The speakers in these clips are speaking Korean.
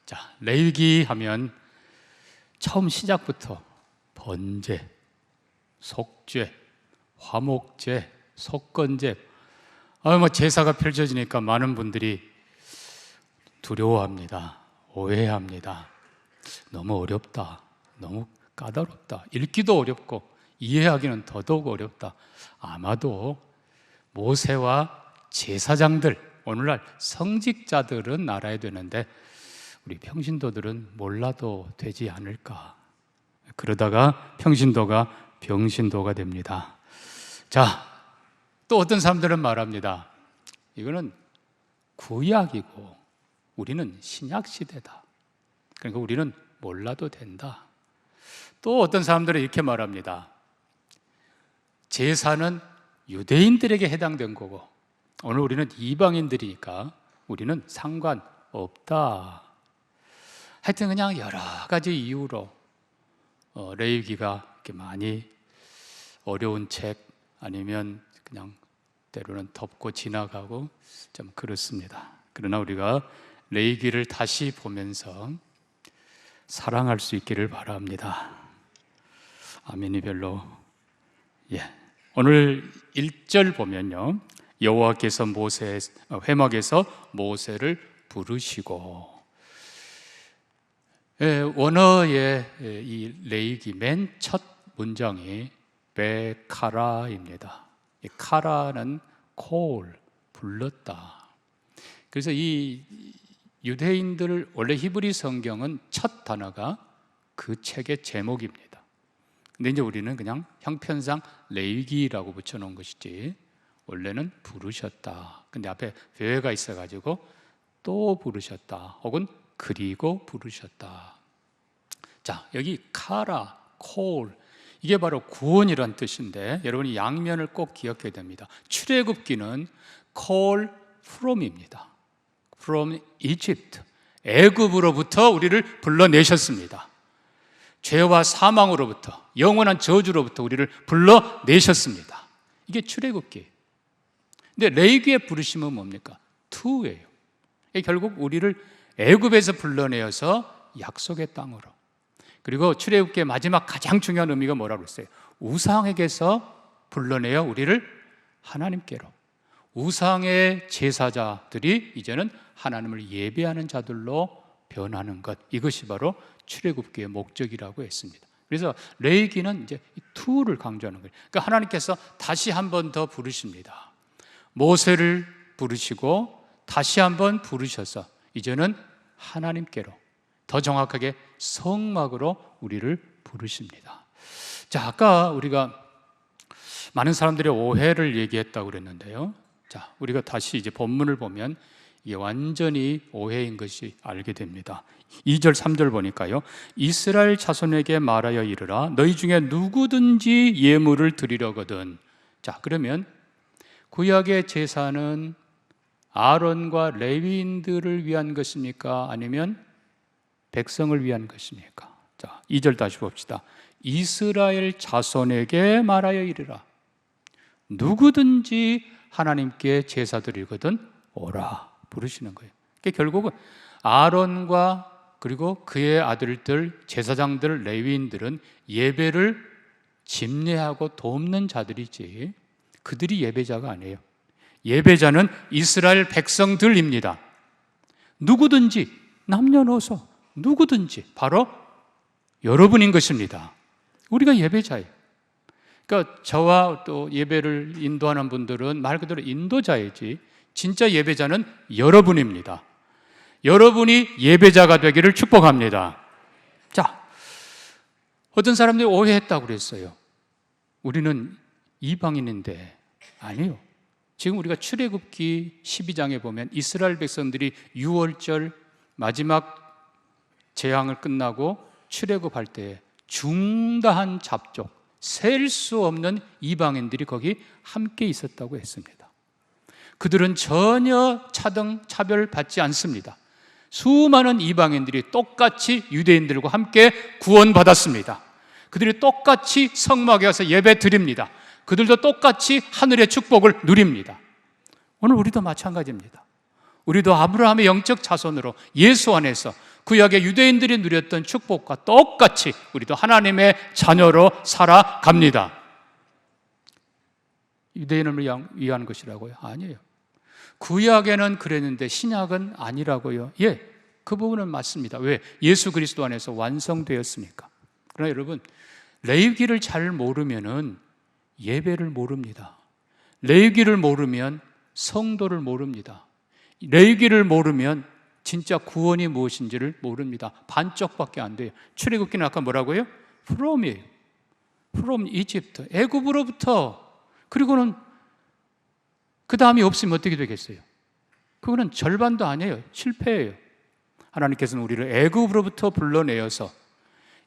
자, 레위기 하면 처음 시작부터 번제, 속죄, 화목제, 속건제, 제사가 펼쳐지니까 많은 분들이 두려워합니다. 오해합니다. 너무 어렵다. 너무 까다롭다. 읽기도 어렵고 이해하기는 더더욱 어렵다. 아마도 모세와 제사장들, 오늘날 성직자들은 알아야 되는데 우리 평신도들은 몰라도 되지 않을까. 그러다가 평신도가 병신도가 됩니다. 자, 또 어떤 사람들은 말합니다. 이거는 구약이고 우리는 신약 시대다. 그러니까 우리는 몰라도 된다. 또 어떤 사람들은 이렇게 말합니다. 제사는 유대인들에게 해당된 거고 오늘 우리는 이방인들이니까 우리는 상관없다. 하여튼 그냥 여러 가지 이유로 레위기가 이렇게 많이 어려운 책 아니면 그냥 때로는 덮고 지나가고 좀 그렇습니다. 그러나 우리가 레위기를 다시 보면서 사랑할 수 있기를 바랍니다. 아멘이 별로. 오늘 1절 보면요, 여호와께서 회막에서 모세를 부르시고, 원어의 이 레위기 맨 첫 문장이 베카라입니다. 카라는 call, 불렀다. 그래서 이 유대인들 원래 히브리 성경은 첫 단어가 그 책의 제목입니다. 근데 이제 우리는 그냥 형편상 레위기라고 붙여놓은 것이지 원래는 부르셨다. 근데 앞에 배가 있어가지고 또 부르셨다 혹은 그리고 부르셨다. 자, 여기 카라, 콜, 이게 바로 구원이란 뜻인데 여러분이 양면을 꼭 기억해야 됩니다. 출애굽기는 call from입니다. From Egypt, 애굽으로부터 우리를 불러내셨습니다. 죄와 사망으로부터, 영원한 저주로부터 우리를 불러내셨습니다. 이게 출애굽기. 근데 레위기의 부르심은 뭡니까? to예요. 결국 우리를 애굽에서 불러내어서 약속의 땅으로, 그리고 출애굽기의 마지막 가장 중요한 의미가 뭐라고 했어요? 우상에게서 불러내어 우리를 하나님께로. 우상의 제사자들이 이제는 하나님을 예배하는 자들로 변하는 것, 이것이 바로 출애굽기의 목적이라고 했습니다. 그래서 레위기는 이제 to를 강조하는 거예요. 그러니까 하나님께서 다시 한 번 더 부르십니다. 모세를 부르시고 다시 한 번 부르셔서 이제는 하나님께로, 더 정확하게 성막으로 우리를 부르십니다. 자, 아까 우리가 많은 사람들이 오해를 얘기했다고 그랬는데요. 자, 우리가 다시 이제 본문을 보면 이게 완전히 오해인 것이 알게 됩니다. 2절, 3절 보니까요. 이스라엘 자손에게 말하여 이르라. 너희 중에 누구든지 예물을 드리려거든. 자, 그러면 구약의 제사는 아론과 레위인들을 위한 것입니까? 아니면 백성을 위한 것입니까? 자, 2절 다시 봅시다. 이스라엘 자손에게 말하여 이르라. 누구든지 하나님께 제사 드리거든 오라 부르시는 거예요. 그러니까 결국은 아론과 그리고 그의 아들들, 제사장들, 레위인들은 예배를 집례하고 돕는 자들이지 그들이 예배자가 아니에요. 예배자는 이스라엘 백성들입니다. 누구든지, 남녀노소 누구든지 바로 여러분인 것입니다. 우리가 예배자예요. 그러니까 저와 또 예배를 인도하는 분들은 말 그대로 인도자이지 진짜 예배자는 여러분입니다. 여러분이 예배자가 되기를 축복합니다. 자, 어떤 사람들이 오해했다고 그랬어요. 우리는 이방인인데. 아니요. 지금 우리가 출애굽기 12장에 보면 이스라엘 백성들이 6월절 마지막 재앙을 끝나고 출애굽할 때 중다한 잡족, 셀 수 없는 이방인들이 거기 함께 있었다고 했습니다. 그들은 전혀 차별받지 않습니다. 수많은 이방인들이 똑같이 유대인들과 함께 구원받았습니다. 그들이 똑같이 성막에 와서 예배 드립니다. 그들도 똑같이 하늘의 축복을 누립니다. 오늘 우리도 마찬가지입니다. 우리도 아브라함의 영적 자손으로 예수 안에서 구약의 유대인들이 누렸던 축복과 똑같이 우리도 하나님의 자녀로 살아갑니다. 유대인을 위한 것이라고요? 아니에요. 구약에는 그랬는데 신약은 아니라고요. 예, 그 부분은 맞습니다. 왜? 예수 그리스도 안에서 완성되었으니까. 그러나 여러분, 레위기를 잘 모르면은 예배를 모릅니다. 레위기를 모르면 성도를 모릅니다. 레위기를 모르면 진짜 구원이 무엇인지를 모릅니다. 반쪽밖에 안 돼요. 출애굽기는 아까 뭐라고요? From이에요. From Egypt, 애굽으로부터. 그리고는 그 다음이 없으면 어떻게 되겠어요? 그거는 절반도 아니에요. 실패예요. 하나님께서는 우리를 애굽으로부터 불러내어서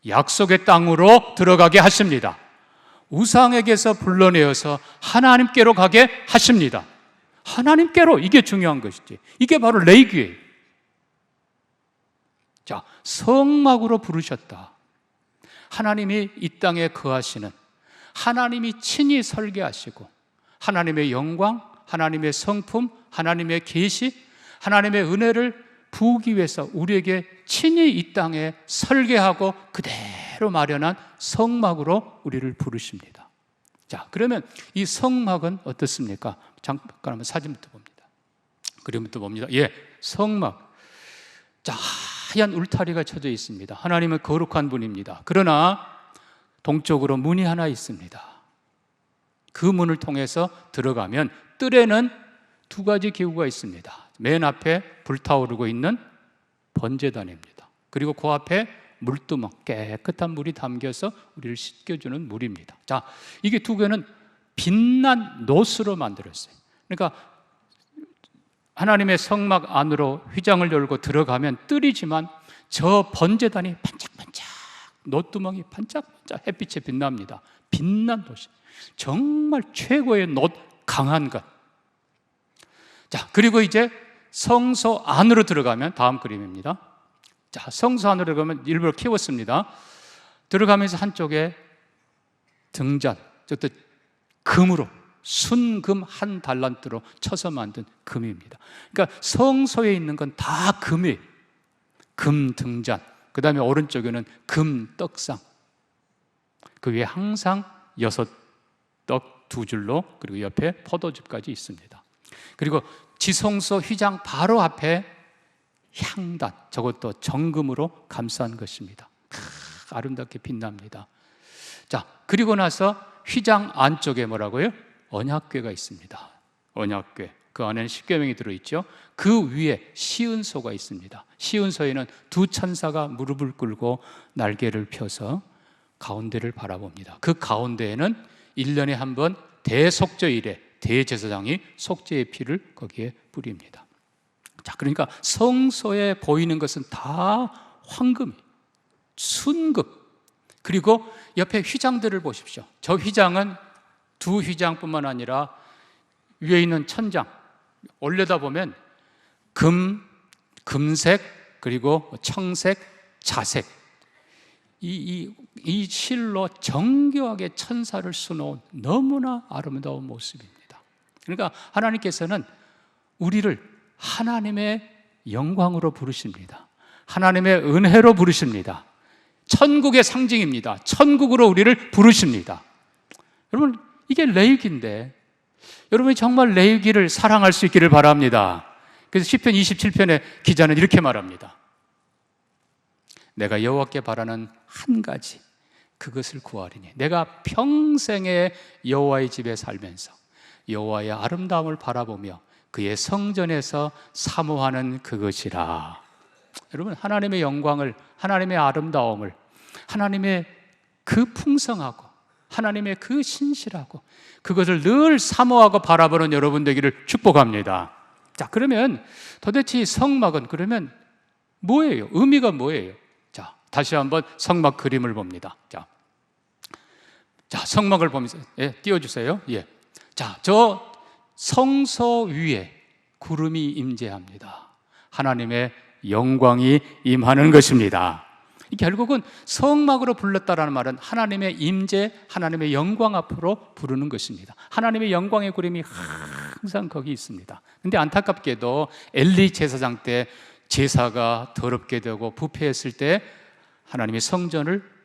약속의 땅으로 들어가게 하십니다. 우상에게서 불러내어서 하나님께로 가게 하십니다. 하나님께로, 이게 중요한 것이지. 이게 바로 레위기예요. 자, 성막으로 부르셨다. 하나님이 이 땅에 거하시는, 하나님이 친히 설계하시고 하나님의 영광, 하나님의 성품, 하나님의 계시, 하나님의 은혜를 부기 위해서 우리에게 친히 이 땅에 설계하고 그대로 마련한 성막으로 우리를 부르십니다. 자, 그러면 이 성막은 어떻습니까? 잠깐 한번 사진부터 봅니다. 그림부터 봅니다. 예, 성막. 자, 하얀 울타리가 쳐져 있습니다. 하나님은 거룩한 분입니다. 그러나 동쪽으로 문이 하나 있습니다. 그 문을 통해서 들어가면 뜰에는 두 가지 기구가 있습니다. 맨 앞에 불타오르고 있는 번제단입니다. 그리고 그 앞에 물두멍, 깨끗한 물이 담겨서 우리를 씻겨주는 물입니다. 자, 이게 두 개는 빛난 놋으로 만들었어요. 그러니까 하나님의 성막 안으로 휘장을 열고 들어가면 뜰이지만 저 번제단이 반짝반짝, 놋두멍이 반짝반짝 햇빛에 빛납니다. 빛난 놋이 정말 최고의 놋, 강한 것. 자, 그리고 이제 성소 안으로 들어가면, 다음 그림입니다. 자, 성소 안으로 들어가면 일부러 키웠습니다. 들어가면서 한쪽에 등잔, 즉 금으로, 순금 한 달란트로 쳐서 만든 금입니다. 그러니까 성소에 있는 건 다 금이에요. 금 등잔, 그 다음에 오른쪽에는 금 떡상, 그 위에 항상 6떡 2줄로, 그리고 옆에 포도즙까지 있습니다. 그리고 지성소 휘장 바로 앞에 향단, 저것도 정금으로 감싼 것입니다. 아름답게 빛납니다. 자, 그리고 나서 휘장 안쪽에 뭐라고요? 언약궤가 있습니다. 언약궤, 그 안에는 십계명이 들어있죠. 그 위에 시은소가 있습니다. 시은소에는 두 천사가 무릎을 꿇고 날개를 펴서 가운데를 바라봅니다. 그 가운데에는 1년에 한 번 대속죄일에 대제사장이 속죄의 피를 거기에 뿌립니다. 자, 그러니까 성소에 보이는 것은 다 황금, 순금. 그리고 옆에 휘장들을 보십시오. 저 휘장은 두 휘장뿐만 아니라 위에 있는 천장 올려다보면 금색, 그리고 청색, 자색, 이 실로 정교하게 천사를 수놓은 너무나 아름다운 모습입니다. 그러니까 하나님께서는 우리를 하나님의 영광으로 부르십니다. 하나님의 은혜로 부르십니다. 천국의 상징입니다. 천국으로 우리를 부르십니다. 여러분, 이게 레위기인데 여러분이 정말 레위기를 사랑할 수 있기를 바랍니다. 그래서 시편 27편의 기자는 이렇게 말합니다. 내가 여호와께 바라는 한 가지, 그것을 구하리니 내가 평생에 여호와의 집에 살면서 여호와의 아름다움을 바라보며 그의 성전에서 사모하는 그것이라. 여러분, 하나님의 영광을, 하나님의 아름다움을, 하나님의 그 풍성하고 하나님의 그 신실하고 그것을 늘 사모하고 바라보는 여러분 되기를 축복합니다. 자, 그러면 도대체 이 성막은 그러면 뭐예요? 의미가 뭐예요? 자, 다시 한번 성막 그림을 봅니다. 자, 성막을 보면서 띄워주세요. 예. 자, 저 성소 위에 구름이 임재합니다. 하나님의 영광이 임하는 것입니다. 결국은 성막으로 불렀다라는 말은 하나님의 임재, 하나님의 영광 앞으로 부르는 것입니다. 하나님의 영광의 구름이 항상 거기 있습니다. 근데 안타깝게도 엘리 제사장 때 제사가 더럽게 되고 부패했을 때 하나님의 성전을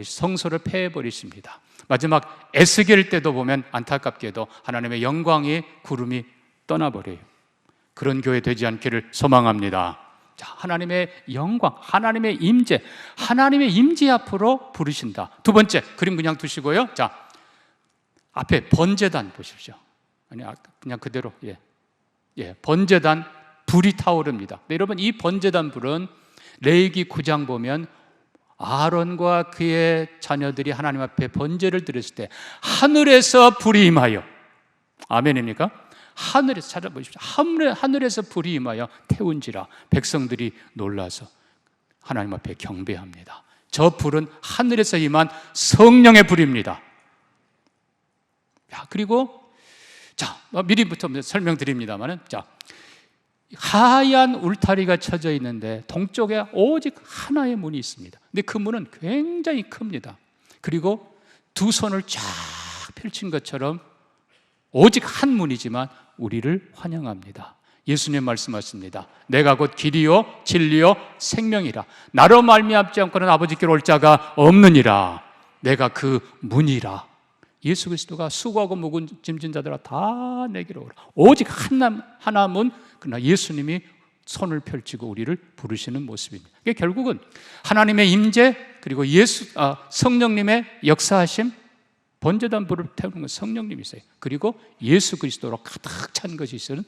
성소를 폐해버리십니다. 마지막 에스겔 때도 보면 안타깝게도 하나님의 영광의 구름이 떠나버려요. 그런 교회 되지 않기를 소망합니다. 자, 하나님의 영광, 하나님의 임재, 하나님의 임재 앞으로 부르신다. 두 번째, 그림 그냥 두시고요. 자, 앞에 번제단 보십시오. 아니, 그냥 그대로, 번제단 불이 타오릅니다. 네, 여러분, 이 번제단 불은 레위기 9장 보면 아론과 그의 자녀들이 하나님 앞에 번제를 드렸을 때 하늘에서 불이 임하여, 아멘입니까? 하늘에서, 찾아보십시오. 하늘에서 불이 임하여 태운지라 백성들이 놀라서 하나님 앞에 경배합니다. 저 불은 하늘에서 임한 성령의 불입니다. 그리고 미리부터 설명드립니다만은, 하얀 울타리가 쳐져 있는데 동쪽에 오직 하나의 문이 있습니다. 근데 그 문은 굉장히 큽니다. 그리고 두 손을 쫙 펼친 것처럼 오직 한 문이지만 우리를 환영합니다. 예수님 말씀하십니다. 내가 곧 길이요 진리요 생명이라. 나로 말미암지 않고는 아버지께로 올 자가 없느니라. 내가 그 문이라. 예수 그리스도가 수고하고 무거운 짐진 자들아 다 내게로 오라. 오직 하나 문, 그러나 예수님이 손을 펼치고 우리를 부르시는 모습입니다. 이게 결국은 하나님의 임재, 그리고 성령님의 역사하심, 번제단 불을 태우는 건 성령님이세요. 그리고 예수 그리스도로 가득 찬 것이 있어는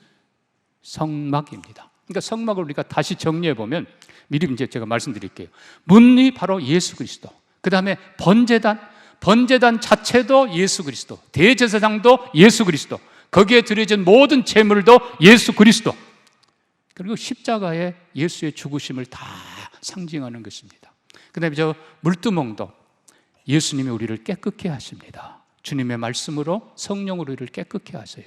성막입니다. 그러니까 성막을 우리가 다시 정리해 보면, 미리 이제 제가 말씀드릴게요. 문이 바로 예수 그리스도, 그 다음에 번제단 자체도 예수 그리스도, 대제사장도 예수 그리스도, 거기에 드려진 모든 제물도 예수 그리스도, 그리고 십자가에 예수의 죽으심을 다 상징하는 것입니다. 그 다음에 저 물두멍도 예수님이 우리를 깨끗게 하십니다. 주님의 말씀으로, 성령으로 우리를 깨끗게 하세요.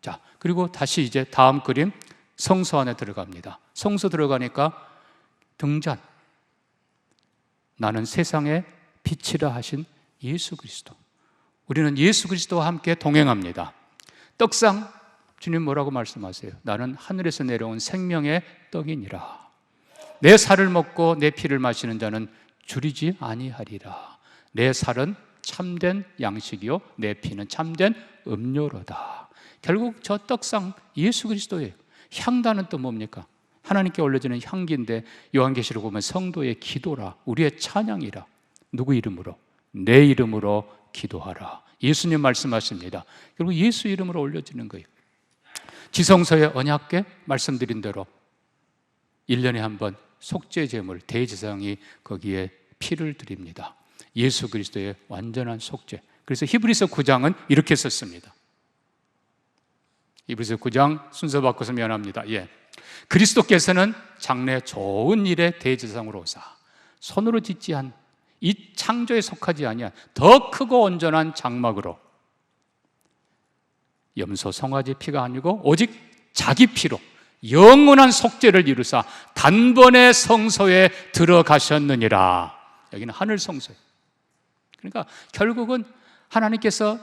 자, 그리고 다시 이제 다음 그림, 성소 안에 들어갑니다. 성소 들어가니까 등잔, 나는 세상의 빛이라 하신 예수 그리스도, 우리는 예수 그리스도와 함께 동행합니다. 떡상, 주님 뭐라고 말씀하세요? 나는 하늘에서 내려온 생명의 떡이니라. 내 살을 먹고 내 피를 마시는 자는 줄이지 아니하리라. 내 살은 참된 양식이요 내 피는 참된 음료로다. 결국 저 떡상 예수 그리스도예요. 향단은 또 뭡니까? 하나님께 올려지는 향기인데, 요한계시록 보면 성도의 기도라, 우리의 찬양이라. 누구 이름으로? 내 이름으로 기도하라. 예수님 말씀하십니다. 결국 예수 이름으로 올려지는 거예요. 지성서의 언약궤 말씀드린 대로 1년에 한 번 속죄 제물 대제사장이 거기에 피를 드립니다. 예수 그리스도의 완전한 속죄. 그래서 히브리서 9장은 이렇게 썼습니다. 히브리서 9장 순서 바꿔서 미안합니다. 그리스도께서는 장래 좋은 일의 대제사장으로 오사 손으로 짓지 않은 이 창조에 속하지 아니한 더 크고 온전한 장막으로, 염소 송아지 피가 아니고 오직 자기 피로 영원한 속죄를 이루사 단번에 성소에 들어가셨느니라. 여기는 하늘 성소예요. 그러니까 결국은 하나님께서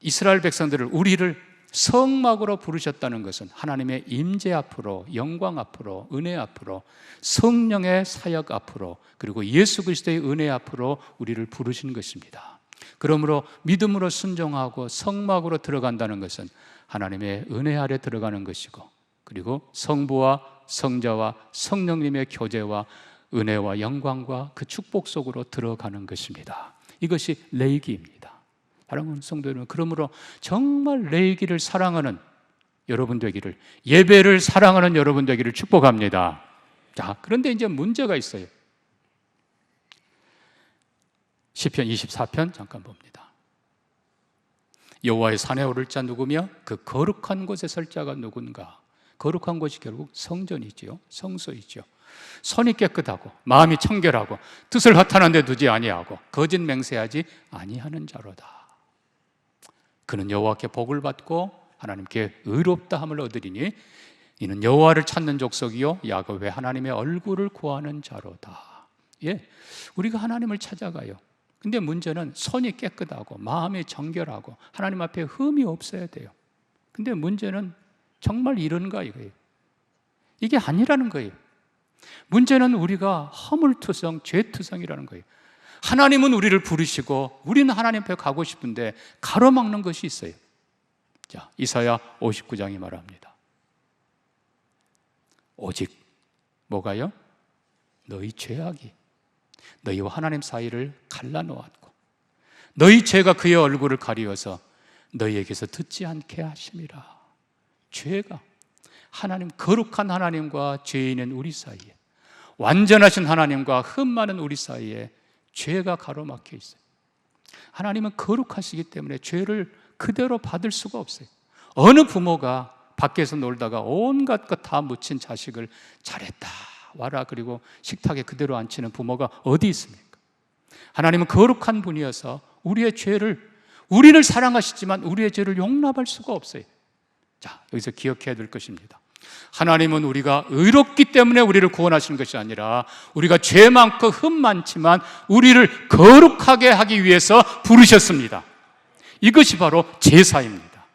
이스라엘 백성들을, 우리를 성막으로 부르셨다는 것은 하나님의 임재 앞으로, 영광 앞으로, 은혜 앞으로, 성령의 사역 앞으로, 그리고 예수 그리스도의 은혜 앞으로 우리를 부르신 것입니다. 그러므로 믿음으로 순종하고 성막으로 들어간다는 것은 하나님의 은혜 아래 들어가는 것이고, 그리고 성부와 성자와 성령님의 교제와 은혜와 영광과 그 축복 속으로 들어가는 것입니다. 이것이 레위기입니다. 사랑하는 성도 여러분, 그러므로 정말 레위기를 사랑하는 여러분 되기를, 예배를 사랑하는 여러분 되기를 축복합니다. 자, 그런데 이제 문제가 있어요. 시편 24편 잠깐 봅니다. 여호와의 산에 오를 자 누구며 그 거룩한 곳에 설 자가 누군가. 거룩한 곳이 결국 성전이지요, 성소이죠. 손이 깨끗하고 마음이 청결하고 뜻을 허탄한 데 두지 아니하고 거짓 맹세하지 아니하는 자로다. 그는 여호와께 복을 받고 하나님께 의롭다함을 얻으리니 이는 여호와를 찾는 족속이요 야곱의 하나님의 얼굴을 구하는 자로다. 예, 우리가 하나님을 찾아가요. 근데 문제는 손이 깨끗하고 마음이 정결하고 하나님 앞에 흠이 없어야 돼요. 근데 문제는 정말 이런가 이거예요. 이게 아니라는 거예요. 문제는 우리가 허물투성, 죄투성이라는 거예요. 하나님은 우리를 부르시고 우리는 하나님 앞에 가고 싶은데 가로막는 것이 있어요. 자, 이사야 59장이 말합니다. 오직 뭐가요? 너희 죄악이 너희와 하나님 사이를 갈라놓았고 너희 죄가 그의 얼굴을 가리워서 너희에게서 듣지 않게 하심이라. 죄가 하나님, 거룩한 하나님과 죄인은 우리 사이에, 완전하신 하나님과 흠 많은 우리 사이에 죄가 가로막혀 있어요. 하나님은 거룩하시기 때문에 죄를 그대로 받을 수가 없어요. 어느 부모가 밖에서 놀다가 온갖 것 다 묻힌 자식을 잘했다 와라 그리고 식탁에 그대로 앉히는 부모가 어디 있습니까? 하나님은 거룩한 분이어서 우리의 죄를, 우리를 사랑하시지만 우리의 죄를 용납할 수가 없어요. 자, 여기서 기억해야 될 것입니다. 하나님은 우리가 의롭기 때문에 우리를 구원하시는 것이 아니라 우리가 죄 많고 흠 많지만 우리를 거룩하게 하기 위해서 부르셨습니다. 이것이 바로 제사입니다.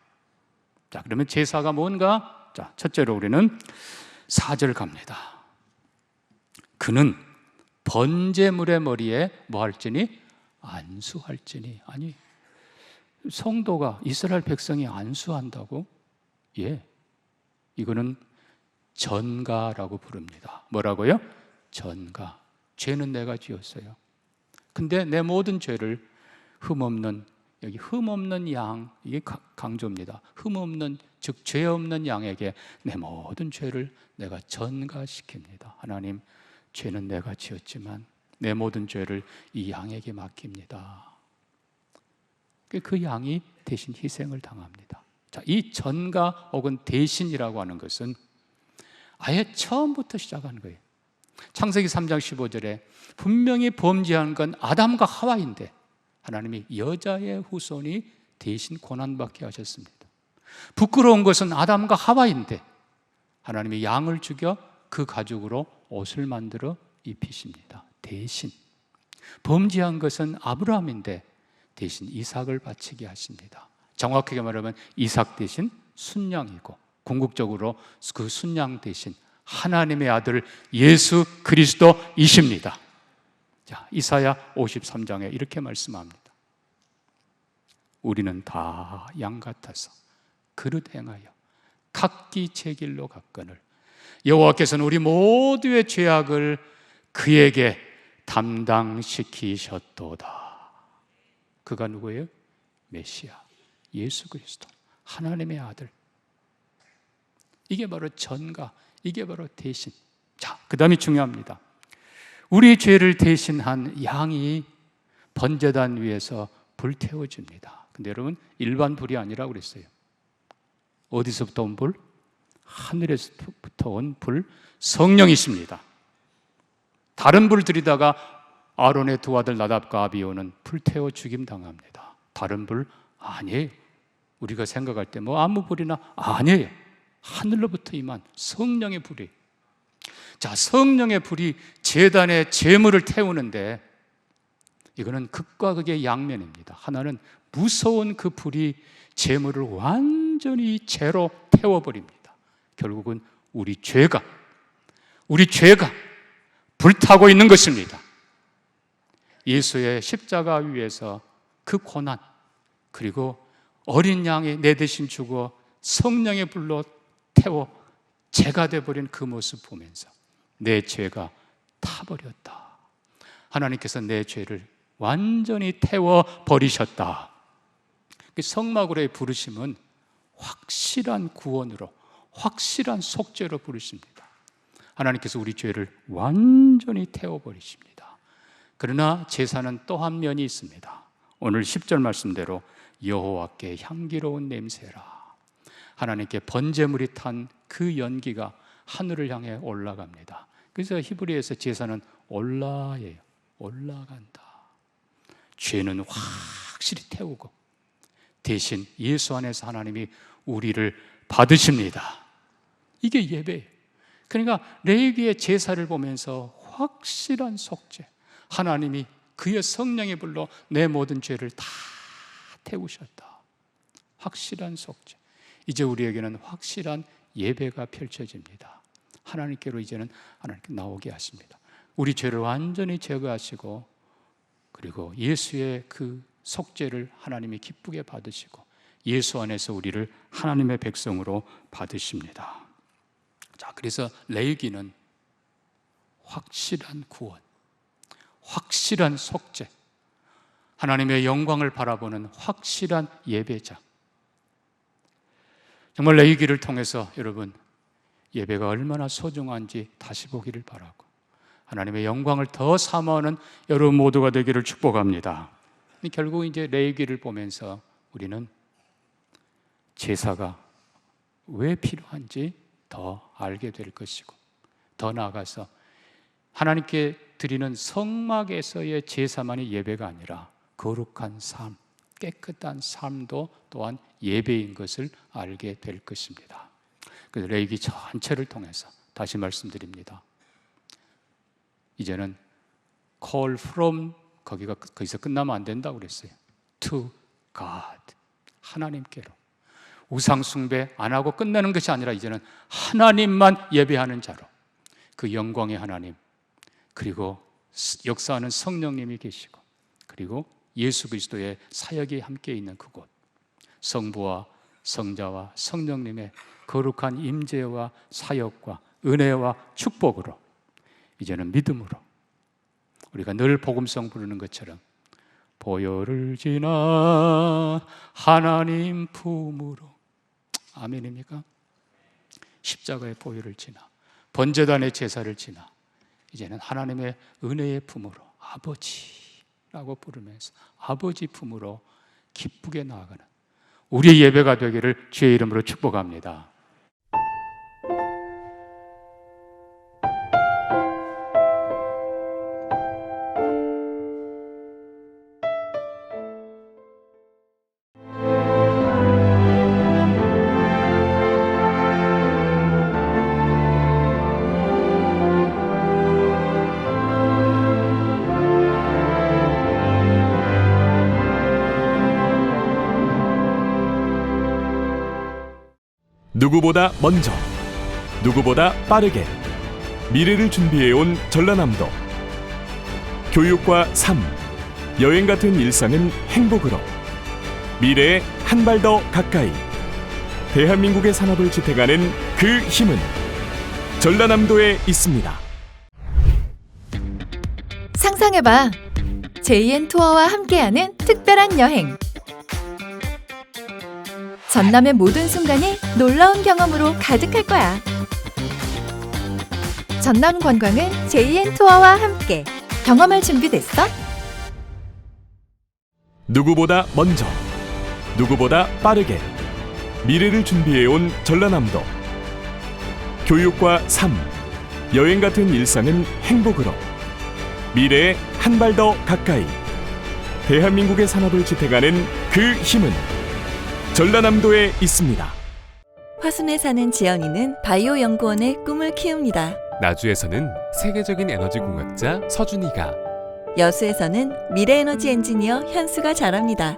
자, 그러면 제사가 뭔가? 자, 첫째로 우리는 4절 갑니다. 그는 번제물의 머리에 뭐 할지니? 안수할지니. 아니, 성도가, 이스라엘 백성이 안수한다고? 예, 이거는 전가라고 부릅니다. 뭐라고요? 전가. 죄는 내가 지었어요. 근데 내 모든 죄를 흠없는, 여기 흠없는 양, 이게 강조입니다. 흠없는, 즉 죄 없는 양에게 내 모든 죄를 내가 전가시킵니다. 하나님, 죄는 내가 지었지만 내 모든 죄를 이 양에게 맡깁니다. 그 양이 대신 희생을 당합니다. 자, 이 전가 혹은 대신이라고 하는 것은 아예 처음부터 시작하는 거예요. 창세기 3장 15절에 분명히 범죄한 건 아담과 하와인데 하나님이 여자의 후손이 대신 고난받게 하셨습니다. 부끄러운 것은 아담과 하와인데 하나님이 양을 죽여 그 가죽으로 옷을 만들어 입히십니다. 대신. 범죄한 것은 아브라함인데 대신 이삭을 바치게 하십니다. 정확하게 말하면 이삭 대신 순양이고 궁극적으로 그 순양 대신 하나님의 아들 예수 그리스도이십니다. 자, 이사야 53장에 이렇게 말씀합니다. 우리는 다 양 같아서 그릇 행하여 각기 제 길로 갔거늘 여호와께서는 우리 모두의 죄악을 그에게 담당시키셨도다. 그가 누구예요? 메시아, 예수 그리스도, 하나님의 아들. 이게 바로 전가, 이게 바로 대신. 자, 그 다음이 중요합니다. 우리 죄를 대신한 양이 번제단 위에서 불태워집니다. 근데 여러분, 일반 불이 아니라고 그랬어요. 어디서부터 온 불? 하늘에서부터 온 불, 성령이십니다. 다른 불 들이다가 아론의 두 아들 나답과 아비오는 불태워 죽임당합니다. 다른 불 아니에요. 우리가 생각할 때 뭐 아무 불이나 아니에요. 하늘로부터 임한 성령의 불이. 자, 성령의 불이 제단에 제물을 태우는데 이거는 극과 극의 양면입니다. 하나는 무서운 그 불이 제물을 완전히 재로 태워버립니다. 결국은 우리 죄가 불타고 있는 것입니다. 예수의 십자가 위에서 그 고난, 그리고 어린 양이 내 대신 죽어 성령의 불로 태워 죄가 되어버린 그 모습 보면서 내 죄가 타버렸다. 하나님께서 내 죄를 완전히 태워버리셨다. 성막으로의 부르심은 확실한 구원으로, 확실한 속죄로 부르십니다. 하나님께서 우리 죄를 완전히 태워버리십니다. 그러나 제사는 또 한 면이 있습니다. 오늘 10절 말씀대로 여호와께 향기로운 냄새라. 하나님께 번제물이 탄 그 연기가 하늘을 향해 올라갑니다. 그래서 히브리에서 제사는 올라예요. 올라간다. 죄는 확실히 태우고 대신 예수 안에서 하나님이 우리를 받으십니다. 이게 예배예요. 그러니까 레위기의 제사를 보면서 확실한 속죄, 하나님이 그의 성령의 불로 내 모든 죄를 다 태우셨다. 확실한 속죄. 이제 우리에게는 확실한 예배가 펼쳐집니다. 하나님께로 이제는 하나님께 나오게 하십니다. 우리 죄를 완전히 제거하시고, 그리고 예수의 그 속죄를 하나님이 기쁘게 받으시고, 예수 안에서 우리를 하나님의 백성으로 받으십니다. 자, 그래서 레위기는 확실한 구원, 확실한 속죄, 하나님의 영광을 바라보는 확실한 예배자. 정말 레위기를 통해서 여러분, 예배가 얼마나 소중한지 다시 보기를 바라고, 하나님의 영광을 더 사모하는 여러분 모두가 되기를 축복합니다. 결국 이제 레위기를 보면서 우리는 제사가 왜 필요한지 더 알게 될 것이고, 더 나아가서 하나님께 드리는 성막에서의 제사만이 예배가 아니라 거룩한 삶, 깨끗한 삶도 또한 예배인 것을 알게 될 것입니다. 그래서 레위기 전체를 통해서 다시 말씀드립니다. 이제는 call from, 거기서 끝나면 안 된다고 그랬어요. to God, 하나님께로. 우상 숭배 안 하고 끝내는 것이 아니라 이제는 하나님만 예배하는 자로, 그 영광의 하나님, 그리고 역사하는 성령님이 계시고, 그리고 예수 그리스도의 사역이 함께 있는 그곳, 성부와 성자와 성령님의 거룩한 임재와 사역과 은혜와 축복으로, 이제는 믿음으로, 우리가 늘 복음성 부르는 것처럼 보혈을 지나 하나님 품으로, 아멘입니까? 십자가의 보혈을 지나 번제단의 제사를 지나 이제는 하나님의 은혜의 품으로, 아버지라고 부르면서 아버지 품으로 기쁘게 나아가는 우리의 예배가 되기를 주의 이름으로 축복합니다. 누구보다 먼저, 누구보다 빠르게 미래를 준비해온 전라남도. 교육과 삶, 여행 같은 일상은 행복으로, 미래에 한 발 더 가까이 대한민국의 산업을 지탱하는 그 힘은 전라남도에 있습니다. 상상해봐. JN 투어와 함께하는 특별한 여행. 전남의 모든 순간이 놀라운 경험으로 가득할 거야. 전남 관광은 JN 투어와 함께. 경험할 준비 됐어? 누구보다 먼저, 누구보다 빠르게 미래를 준비해온 전라남도. 교육과 삶, 여행 같은 일상은 행복으로, 미래에 한 발 더 가까이 대한민국의 산업을 지탱하는 그 힘은 전라남도에 있습니다. 화순에 사는 지연이는 바이오 연구원의 꿈을 키웁니다. 나주에서는 세계적인 에너지 공학자 서준이가, 여수에서는 미래에너지 엔지니어 현수가 자랍니다.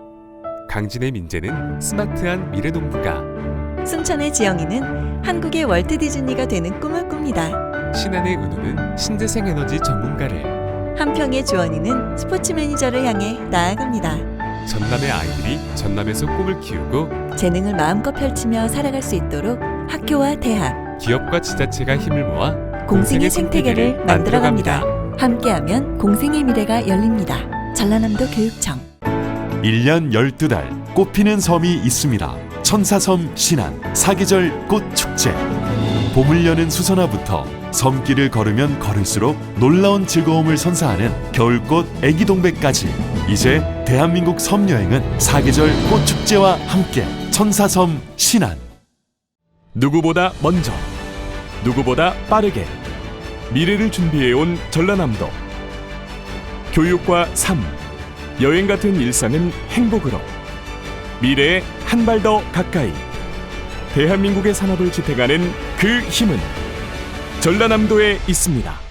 강진의 민재는 스마트한 미래농부가, 순천의 지영이는 한국의 월트 디즈니가 되는 꿈을 꿉니다. 신안의 은우는 신재생 에너지 전문가를, 한평의 주원이는 스포츠 매니저를 향해 나아갑니다. 전남의 아이들이 전남에서 꿈을 키우고 재능을 마음껏 펼치며 살아갈 수 있도록 학교와 대학, 기업과 지자체가 힘을 모아 공생의 생태계를 만들어갑니다. 함께하면 공생의 미래가 열립니다. 전라남도 교육청. 1년 12달 꽃피는 섬이 있습니다. 천사섬 신안 사계절 꽃축제. 봄을 여는 수선화부터 섬길을 걸으면 걸을수록 놀라운 즐거움을 선사하는 겨울꽃 애기동백까지, 이제 대한민국 섬여행은 사계절 꽃축제와 함께. 천사섬 신안. 누구보다 먼저, 누구보다 빠르게 미래를 준비해온 전라남도. 교육과 삶, 여행 같은 일상은 행복으로, 미래에 한 발 더 가까이 대한민국의 산업을 지탱하는 그 힘은 전라남도에 있습니다.